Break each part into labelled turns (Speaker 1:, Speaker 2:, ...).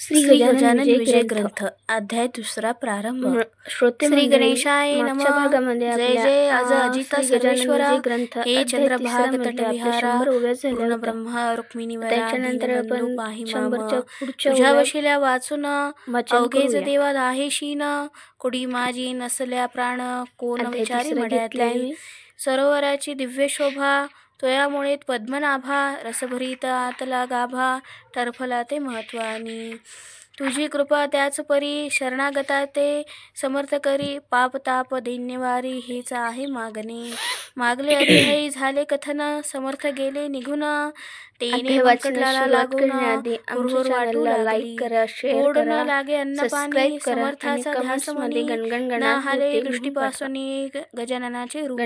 Speaker 1: श्री गजानन विजय ग्रंथ अध्याय 2 प्रारंभ. श्री गणेशाय नमः. जय जय अज अजित सर्वेश्वर. हे चंद्रभाग तटविहारा पूर्ण ब्रह्म रुक्मिणीवरा दीनबंधू पाहि माम. तुझ्या वशिल्या वाचून अवघेच देवा दाहेशीन. कुडी माझी नसल्या प्राण कोण विचारी मड्यातली. सरोवराची दिव्य शोभा तोयामुळे पद्मनाभा. रसभरीत आतला गाभा टरफला ते महत्वानी. तुझी कृपा त्याच परी शरणागता ते समर्थ करी. पाप ताप दैन्यवारी हेच आहे मागणे. मागले अतिहई झाले कथन समर्थ गेले निघून. तेने बंकटला लागून हुरहुर वाटू लागली. ओढ न लागे अन्न पाणी समर्थाचा ध्यास मनी. न हाले दृष्टीपासून गजाननाचे रूप.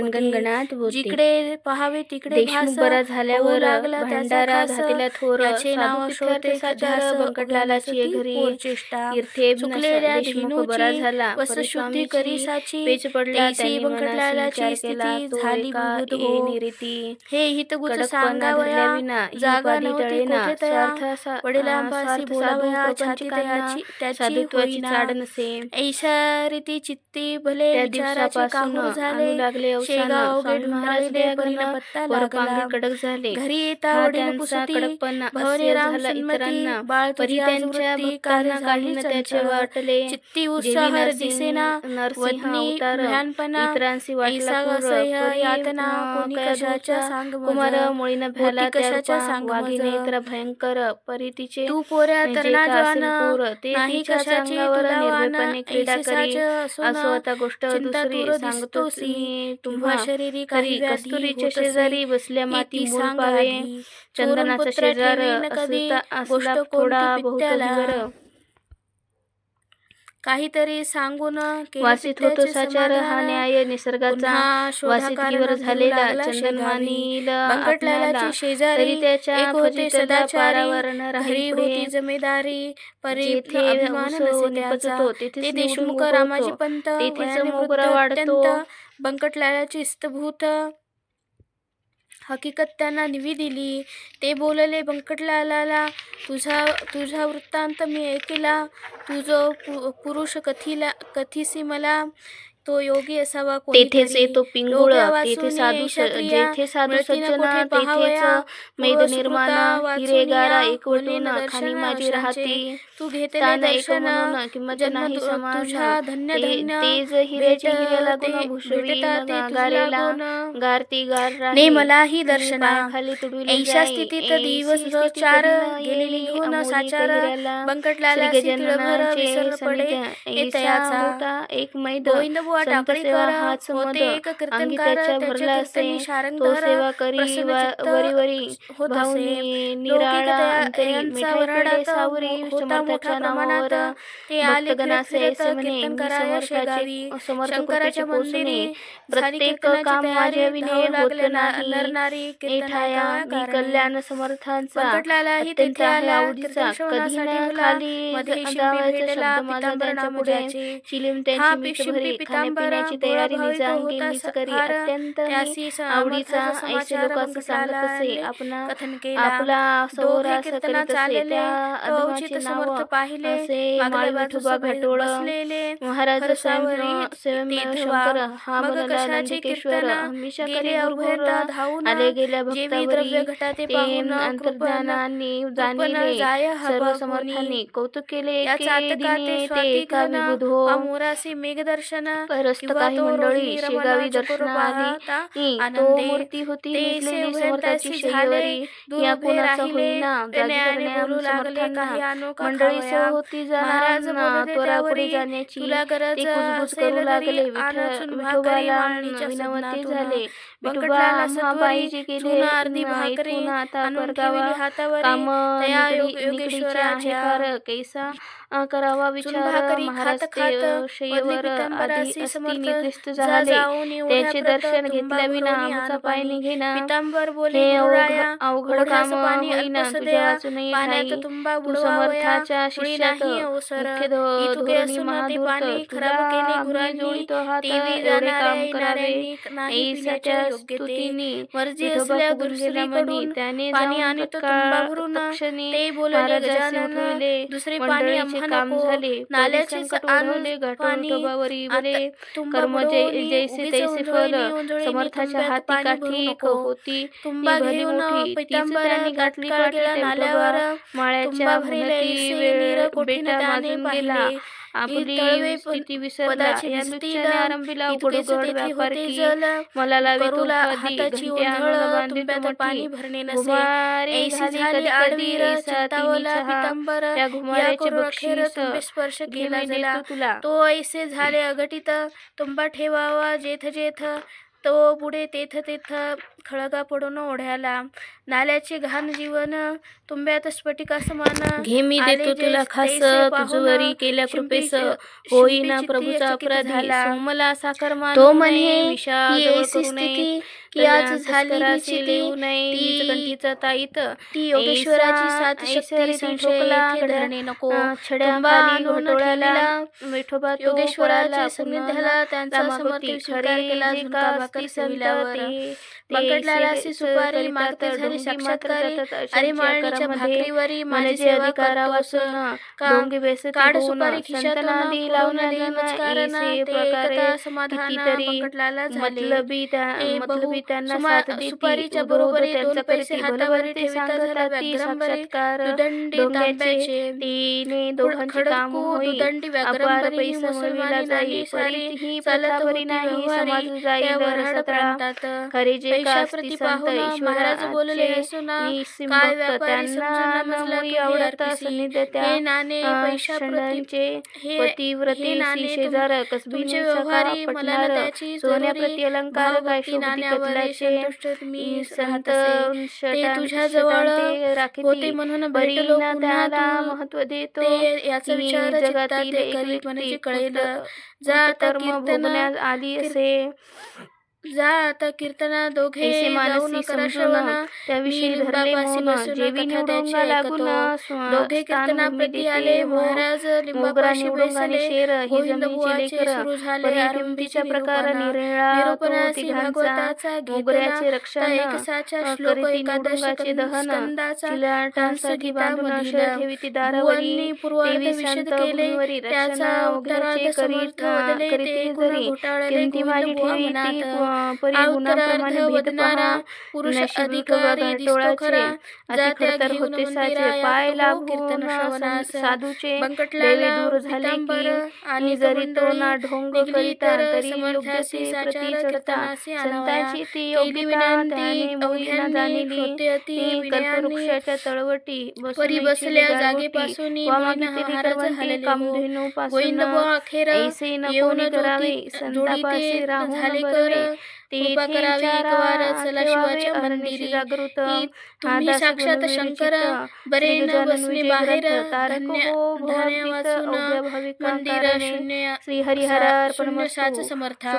Speaker 1: जिकडे पहावे तिकडे भास होऊ लागला त्याचा खास. याचे नाव श्रोते ध्यास बंकटलालाची घरी चेष्टा. चुकलेल्या धेनूची वसशुद्धी करी साची. तैसी बंकटलालाची स्थिती झाली भूत हो. हे हितगुज सांगावया जागा नव्हती कोठे तया. वडिलांपासी बोलावया छाती तयाची त्याची होईना. ऐशा रीती चित्ती भले विचाराचे काहूर झाले. शेगाव अवघे ढुंढाळले परीन पत्ता लागला. घरी येता वडील पुसती भवने राम सन्मती. बाळ तुझी आजवृत्ती कार्य झाली चंचल. चित्ती उत्साहर दिसेना वदनी लहानपणा. ऐसा असह्य यातना कोणी कशाच्या सांग होती कशाच्या सांग भयंकर परितीचे. तू पोऱ्या तरणा जवान नाही कशाची तुला वान. क्रीडा करी असो आता गोष्ट दुसरी सांगतोसी. तुम्हा शरीरी काही कस्तुरीच्या शेजारी बसल्या माती मूल पावे. चंदनाचा शेजार असला थोडा बहुत विवर. काहीतरी सांगून
Speaker 2: वासित होतो साचार हा न्याय निसर्गाचा. वासितीवर झालेला चंदनमानील
Speaker 1: बंकटलालाची शेजारी
Speaker 2: त्याच्या
Speaker 1: एक होते सदाचारी.
Speaker 2: घरी
Speaker 1: होती जमेदारी परी अभिमान नसे त्याचा. ते देशमुख रामाजी पंत वयाने वृद्ध अत्यंत. बंकटलालाची स्तभूत हकीकत त्यांना निवी दिली. ते बोलले बंकटलाला तुझा वृत्तांत मी ऐकला. तू जो पुरुष कथीसी मला तो योगी असावा
Speaker 2: तेथेच येतो पिंगुळ. तेथे साधू जेथे साधू सज्जन तेथेच मैद निर्माण. हिरेगारा एकवटून खाणी माझी राहते.
Speaker 1: तू घेतले दर्शन तुझ्या धन्य धन्य.
Speaker 2: तेज हिरेच्या हिरे लागून भूषवी गारेला गारती गार
Speaker 1: ने मलाही दर्शना.
Speaker 2: खाली तुडविले
Speaker 1: ऐशा स्थितीत दिवस चार गेले निघून साचार. बंकटलालासी तिळभर विसर पडे येतयाचा.
Speaker 2: एक मैद
Speaker 1: संत सेवा हाच मद अंगी त्याच्या भरला असे. तो सेवा करी वरी भाऊनी निराळा अंतरी. मिठाई सावरी समर्थाच्या नावावर भक्तगणाचे ऐसे म्हणे. समर्थ कृपेचे पोचणे प्रत्येक काम माझ्या विने होत नाही. एठाया मी कल्याण समर्थांचा अत्यंत आहे आवडीचा. कधी न खाली अंगावाचा शब्द माझा त्यांच्या पुढे. शिलीम त्यांची मीठ भरी खाण्यापिण्याची तयारी निजांगी मीच करी. अत्यंत आवडीचा ऐसे लोकांचं सांगत असे. आपला सौरा करीत असे. त्या अधमाचे नाव असे माळ विठोबा घाटोळ. महाराज स्वयंमेव शंकर हा बनला नंदिकेश्वर. हमेशा करी भरभर आले गेल्या भक्तावरी. ते अंतर्ज्ञानाने जाणिले सर्व समर्थांनी कौतुक केले. दिने ते एका विबुध हो. मेघदर्शन
Speaker 2: परस्त काही मंडळी शेगावी दर्शनाआली. तो मूर्ती होती निजलेली समर्थाची शय्येवरी. या कोणाचा होईना जागी करण्या समर्थांना. मंडळी सह होती जाणार त्वरा पुढे जाण्याची. ते कुजबुज करू लागले. विठोबाला विनवते झाले. विठोबा आम्हा पाहिजे केले ऐकून आता परगावा. काम निकडीचे आहे फार कैसा करावा विचार. महाराज ते शय्येवर आधी असती निद्रिस्त झाले. त्याचे दर्शन घेतल्याविना आमचा पाय निघेना. हे अवघड काम होईना तुझ्या वाचूनही ठाई. तू समर्थाच्या शिष्यात मुख्य धोरणी महाधूर्त. तुला आम्ही जोडितो हात एवढे काम करावे. ऐसाच्या स्तुतीने
Speaker 1: मर्जी
Speaker 2: विठोबा
Speaker 1: असल्या
Speaker 2: फुगून गेला म्हणे.
Speaker 1: दुसरीकडून
Speaker 2: त्याने
Speaker 1: पाणी
Speaker 2: जाऊन
Speaker 1: आणि तो
Speaker 2: तत्काळ
Speaker 1: तुंबा भरून
Speaker 2: तत्क्षणी
Speaker 1: ते बोलले
Speaker 2: महाराजांस
Speaker 1: गजानन
Speaker 2: उठविले.
Speaker 1: दुसरे पाणी
Speaker 2: मंडळीचे
Speaker 1: आम्हा
Speaker 2: काम
Speaker 1: नको,
Speaker 2: झाले. परी
Speaker 1: नाल्याचेच
Speaker 2: संकट
Speaker 1: आण
Speaker 2: ओढवले. गाठो
Speaker 1: पाणी
Speaker 2: विठोबावरी बरे.
Speaker 1: तुंबा
Speaker 2: कर्म
Speaker 1: बुडवूनी
Speaker 2: जैसे
Speaker 1: उगीच
Speaker 2: तैसे फल.
Speaker 1: उंजळीनी उंजळीनी
Speaker 2: समर्थाच्या
Speaker 1: तुंब्यात
Speaker 2: हाती
Speaker 1: पाणी भरू
Speaker 2: काठी
Speaker 1: नको.
Speaker 2: होती
Speaker 1: तुंबा
Speaker 2: ती भली
Speaker 1: घेऊन
Speaker 2: मोठी. तीच
Speaker 1: पितांबर
Speaker 2: त्यांनी घातली
Speaker 1: तत्काळ
Speaker 2: पाठी.
Speaker 1: गेला
Speaker 2: ते
Speaker 1: नाल्यावर.
Speaker 2: विठोबा माळ्याच्या
Speaker 1: तुंबा भरिले
Speaker 2: म्हणती
Speaker 1: ऐसे नीर कोठीन
Speaker 2: बेटा
Speaker 1: त्याने
Speaker 2: माजून
Speaker 1: पाहिले.
Speaker 2: गेला.
Speaker 1: ही
Speaker 2: आपली
Speaker 1: तळवे
Speaker 2: स्थिती विसरला.
Speaker 1: पदाची
Speaker 2: या
Speaker 1: भिजतील,
Speaker 2: लुच्च्याने आरंभिला उघडू
Speaker 1: इतकेच
Speaker 2: गड
Speaker 1: तेथे
Speaker 2: व्यापार
Speaker 1: होते
Speaker 2: की.
Speaker 1: जल.
Speaker 2: मला लावी तो
Speaker 1: करूला
Speaker 2: उपाधी.
Speaker 1: हाताची
Speaker 2: घंट्या
Speaker 1: ओंजळ,
Speaker 2: आणून बांधितो
Speaker 1: तुंब्यात पाणी
Speaker 2: मठी.
Speaker 1: भरणे नसे.
Speaker 2: घुमारे
Speaker 1: ऐसी
Speaker 2: झाली
Speaker 1: झाली
Speaker 2: कधी
Speaker 1: आडवीर
Speaker 2: कधी
Speaker 1: चिंतावला
Speaker 2: साथीनी चहा.
Speaker 1: पितांबर.
Speaker 2: त्या
Speaker 1: या
Speaker 2: घुमाऱ्याचे
Speaker 1: करू अखेर
Speaker 2: बक्षीस
Speaker 1: तुंबे स्पर्श
Speaker 2: घे
Speaker 1: केला
Speaker 2: मी
Speaker 1: जला.
Speaker 2: देतो तुला.
Speaker 1: तो ऐसे झाले अघटित, तुंबा ठेवावा जेथ जेथ. तो पुढे तेथ तेथ खळगा पडून ओढ्याला. नाल्याचे घाण जीवन तुंब्यात स्फटिका समान.
Speaker 2: घे मी देतो तुला खास. तुझवरी केल्या कृपेस होईना प्रभूचा अपराधी. सोमला साखर मानू
Speaker 1: तो
Speaker 2: नये.
Speaker 1: म्हणे
Speaker 2: विषा
Speaker 1: की
Speaker 2: जवळ
Speaker 1: ऐसी
Speaker 2: करू नये.
Speaker 1: स्थिती की आज झाली
Speaker 2: तस्करासी
Speaker 1: निश्चिती.
Speaker 2: लिहू नये. नीच कंठीचा ताईत.
Speaker 1: ती योगेश्वराची साथ
Speaker 2: ऐसा
Speaker 1: शक्ती
Speaker 2: रीती
Speaker 1: संशय
Speaker 2: ठोकला.
Speaker 1: येथे धरणे नको.
Speaker 2: छड्या
Speaker 1: तुंबा
Speaker 2: खाली
Speaker 1: आणून
Speaker 2: घोटवळ्याला.
Speaker 1: ठेविला.
Speaker 2: विठोबा तो
Speaker 1: योगेश्वराच्या
Speaker 2: पळाला.
Speaker 1: सान्निध्याला त्यांचा समर्थ स्वीकार केला. झुणका भाकर सेविल्यावर बंकटलालासी सुपारी मागते झाली साक्षात्कारी. अरे माळणीच्या भाकरीवरी माझी सेवा करतोस का. काढ सुपारी खिशातून लावून दे नमस्कारांना. ते एकता समाधान बंकटलाला झाले.
Speaker 2: त्यांना
Speaker 1: सुपारीच्या बरोबरी 2 पैसे हातावर ठेविता झाला व्याघ्रंबरी. दुदंडी तांब्याचे खडकू दुदंडी व्याघ्रंबरी. ही मुसलमानी नाही सारी चालत होती व्यवहारी. त्या वऱ्हाड प्रांतात पैशाप्रती पाहून महाराज बोलले असुना. काय व्यापारी समजून नमजला तुझे अर्पिसी. हे नाणे पैशाप्रती हे नाणे तुमचे व्यवहारी. मला न त्याची जरुरी. भावभक्ती नाण्यावर संतुष्ट मी राहत असे. ते तुझ्या जवळ होते म्हणून भेटलो पुन्हा तू.
Speaker 2: महत्व देतो.
Speaker 1: ते याचा विचार चित्तात ते करीत म्हणजे कळेल. जा आता कीर्तन
Speaker 2: आली असे.
Speaker 1: जा आता कीर्तना दोघे
Speaker 2: ऐसे
Speaker 1: जाऊन
Speaker 2: मानसी
Speaker 1: करा
Speaker 2: समजून
Speaker 1: श्रवण.
Speaker 2: त्याविषयी
Speaker 1: मी
Speaker 2: धरले
Speaker 1: लिंबापाशी
Speaker 2: मौन.
Speaker 1: बसून
Speaker 2: जेवी
Speaker 1: कथा त्याची
Speaker 2: निवडून लागून
Speaker 1: ऐकतो. दोघे कीर्तनाप्रती आले. महाराज लिंबापाशी बैसले. गोविंदबुवाचे सुरू झाले आरंभीचे
Speaker 2: प्रकार
Speaker 1: निरूपणासी भगवताचा
Speaker 2: मोगऱ्याचे रक्षण.
Speaker 1: एकसाचा श्लोक एकादश स्कंदाचा हंस गीतामधील भुवनी पूर्वार्ध विशद केले. त्याचा उत्तरार्ध समर्थ वदले. ते गुण घोटाळले गोविंदबुवा मनात. उत्तरार्ध वदनारा पुरुष अधिकारी दिसतो खरा. जात्या घेऊन मंदिरा कीर्तन श्रवणास. बंकटलाला पितांबर आणि कमंडळी निघली तर समर्थासी साचार कीर्तनासी आणावया. केली विनंती अवघ्यांनी होते अति विनयाने. परी बसल्या जागेपासून महाराज हलले हो. गोविंदबुवा अखेर येऊन जोडी ते झाले कर. कृपा करावी एकवार चला शिवाच्या मंदिरी. तुम्ही साक्षात शंकर बरे न बसणे बाहेर. धन्य वाचून मंदिर शून्य शून्य साच समर्था.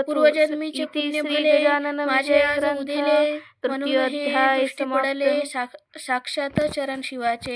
Speaker 1: पूर्वजन्मीचे पुण्य भले माझे आज उदिले. म्हणून हे दृष्टी पडले साक्षात चरण शिवाचे.